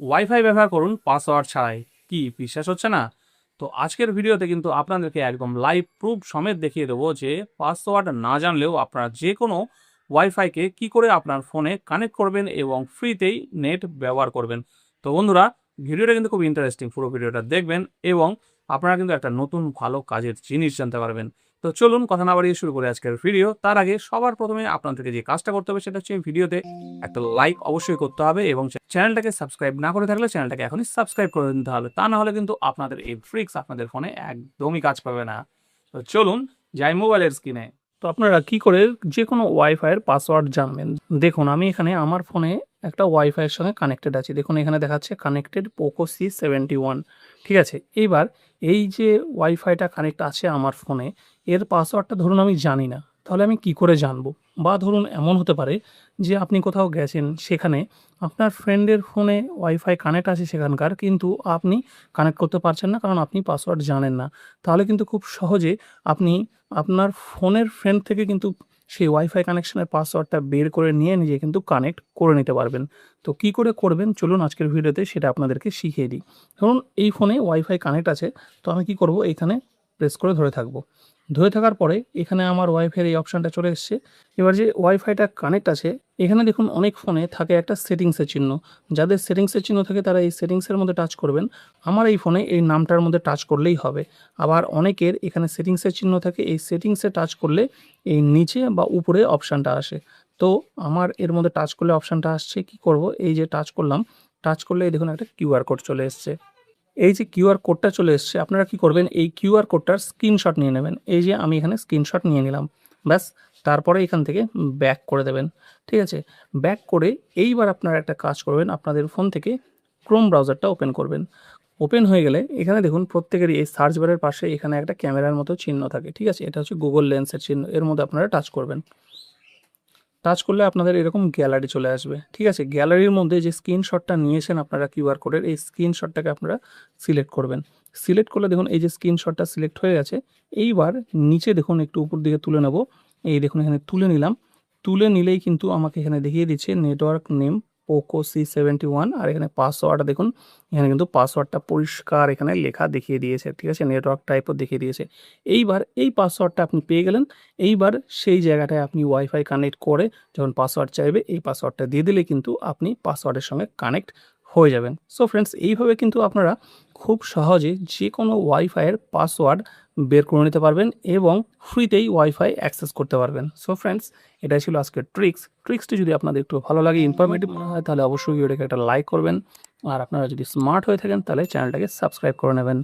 Wifi ব্যবহার করুন password ছাড়াই। কি বিশ্বাস হচ্ছে না? তো আজকের ভিডিওতে কিন্তু আপনাদেরকে একদম লাইভ প্রুফ সমেত দেখিয়ে দেবো যে পাসওয়ার্ড না জানলেও আপনারা যে কোনো ওয়াইফাইকে কি করে আপনার ফোনে কানেক্ট করবেন এবং ফ্রিতেই নেট ব্যবহার করবেন। তো বন্ধুরা, ভিডিওটা কিন্তু খুব ইন্টারেস্টিং, পুরো ভিডিওটা দেখবেন এবং আপনারা কিন্তু একটা নতুন ভালো কাজের জিনিস জানতে পারবেন। তো চলুন কথা না বাড়িয়ে শুরু করে আজকের ভিডিও। তার আগে সবার প্রথমে আপনাদেরকে যে কাজটা করতে হবে সেটা হচ্ছে ভিডিওতে একটা লাইক অবশ্যই করতে হবে এবং চ্যানেলটাকে সাবস্ক্রাইব না করে থাকলে চ্যানেলটাকে এখনই সাবস্ক্রাইব করে নিতে হবে। তা না হলে কিন্তু আপনাদের এই ট্রিক্স আপনাদের ফোনে একদমই কাজ পাবে না। তো চলুন যাই মোবাইলের স্ক্রিনে। তো আপনারা কি করে যে কোনো ওয়াইফাইয়ের পাসওয়ার্ড জানবেন? দেখুন, আমি এখানে আমার ফোনে একটা ওয়াইফাইয়ের সঙ্গে কানেক্টেড আছি। দেখুন এখানে দেখাচ্ছে কানেক্টেড পোকো C71। ঠিক আছে, এইবার এই যে ওয়াইফাইটা কানেক্ট আছে আমার ফোনে, এর পাসওয়ার্ডটা ধরুন আমি জানি না, তাহলে আমি কি করে জানবো? বা ধরুন এমন হতে পারে যে আপনি কোথাও গেছেন, সেখানে আপনার ফ্রেন্ডের ফোনে ওয়াইফাই কানেক্ট আছে সেখানকার, কিন্তু আপনি কানেক্ট করতে পারছেন না কারণ আপনি পাসওয়ার্ড জানেন না। তাহলে কিন্তু খুব সহজে আপনি আপনার ফোনের ফ্রেন্ড থেকে কিন্তু সেই ওয়াইফাই কানেকশনের পাসওয়ার্ডটা বের করে নিয়ে নিজে কিন্তু কানেক্ট করে নিতে পারবেন। তো কি করে করবেন চলুন আজকের ভিডিওতে সেটা আপনাদেরকে শিখিয়ে দিই। ধরুন এই ফোনে ওয়াইফাই কানেক্ট আছে, তো আমি কি করব, এইখানে প্রেস করে ধরে থাকবো। ধরে থাকার পরে এখানে আমার ওয়াইফাইয়ের এই অপশানটা চলে এসছে। এবার যে ওয়াইফাইটা কানেক্ট আছে, এখানে দেখুন অনেক ফোনে থাকে একটা সেটিংসের চিহ্ন। যাদের সেটিংসের চিহ্ন থাকে তারা এই সেটিংসের মধ্যে টাচ করবেন। আমার এই ফোনে এই নামটার মধ্যে টাচ করলেই হবে। আবার অনেকের এখানে সেটিংসের চিহ্ন থাকে, এই সেটিংসে টাচ করলে এই নিচে বা উপরে অপশানটা আসে। তো আমার এর মধ্যে টাচ করলে অপশানটা আসছে, কি করব, এই যে টাচ করলাম, টাচ করলে এই দেখুন একটা কিউআর কোড চলে এসছে। এই যে কিউআর কোডটা চলে এসছে, আপনারা কি করবেন, এই কিউআর কোডটার স্ক্রিনশট নিয়ে নেবেন। এই যে আমি এখানে স্ক্রিনশট নিয়ে নিলাম, ব্যাস। তারপরে এখান থেকে ব্যাক করে দেবেন। ঠিক আছে, ব্যাক করে এইবার আপনারা একটা কাজ করবেন, আপনাদের ফোন থেকে ক্রোম ব্রাউজারটা ওপেন করবেন। ওপেন হয়ে গেলে এখানে দেখুন প্রত্যেকেরই এই সার্চ বারের পাশে এখানে একটা ক্যামেরার মতো চিহ্ন থাকে। ঠিক আছে, এটা হচ্ছে গুগল লেন্সের চিহ্ন, এর মধ্যে আপনারা টাচ করবেন। টাচ করলে আপনাদের এরকম গ্যালারি চলে আসবে। ঠিক আছে, গ্যালারির মধ্যে যে স্ক্রিনশটটা নিয়েছেন আপনারা কিউআর কোডের, এই স্ক্রিনশটটাকে আপনারা সিলেক্ট করবেন। সিলেক্ট করলে দেখুন এই যে স্ক্রিনশটটা সিলেক্ট হয়ে গেছে। এইবার নিচে দেখুন একটু উপর দিকে তুলে নেব। এই দেখুন এখানে তুলে নিলাম। তুলে নিলেই কিন্তু আমাকে এখানে দেখিয়ে দিচ্ছে নেটওয়ার্ক নেম পোকো C71। আর এখানে পাসওয়ার্ড দেখুন, এখানে কিন্তু পাসওয়ার্ডটা পরিষ্কার এখানে লেখা দেখিয়ে দিয়েছে। ঠিক আছে, নেটওয়ার্ক টাইপও দেখিয়ে দিয়েছে। এইবার এই পাসওয়ার্ডটা আপনি পেয়ে গেলেন। এইবার সেই জায়গাটায় আপনি ওয়াইফাই কানেক্ট করে যখন পাসওয়ার্ড চাইবে, এই পাসওয়ার্ডটা দিয়ে দিলে কিন্তু আপনি পাসওয়ার্ডের সঙ্গে কানেক্ট হয়ে যাবেন। সো ফ্রেন্ডস, এইভাবে কিন্তু আপনারা খুব সহজে যে কোনো ওয়াইফাইয়ের পাসওয়ার্ড বের করে নিতে পারবেন এবং ফ্রিতেই ওয়াইফাই অ্যাক্সেস করতে পারবেন। সো ফ্রেন্ডস, এটাই ছিল আজকের ট্রিক্সটি যদি আপনাদের একটু ভালো লাগে, ইনফরমেটিভ মনে হয়, তাহলে অবশ্যই ভিডিওটাকে একটা লাইক করবেন। আর আপনারা যদি স্মার্ট হয়ে থাকেন তাহলে চ্যানেলটাকে সাবস্ক্রাইব করে নেবেন।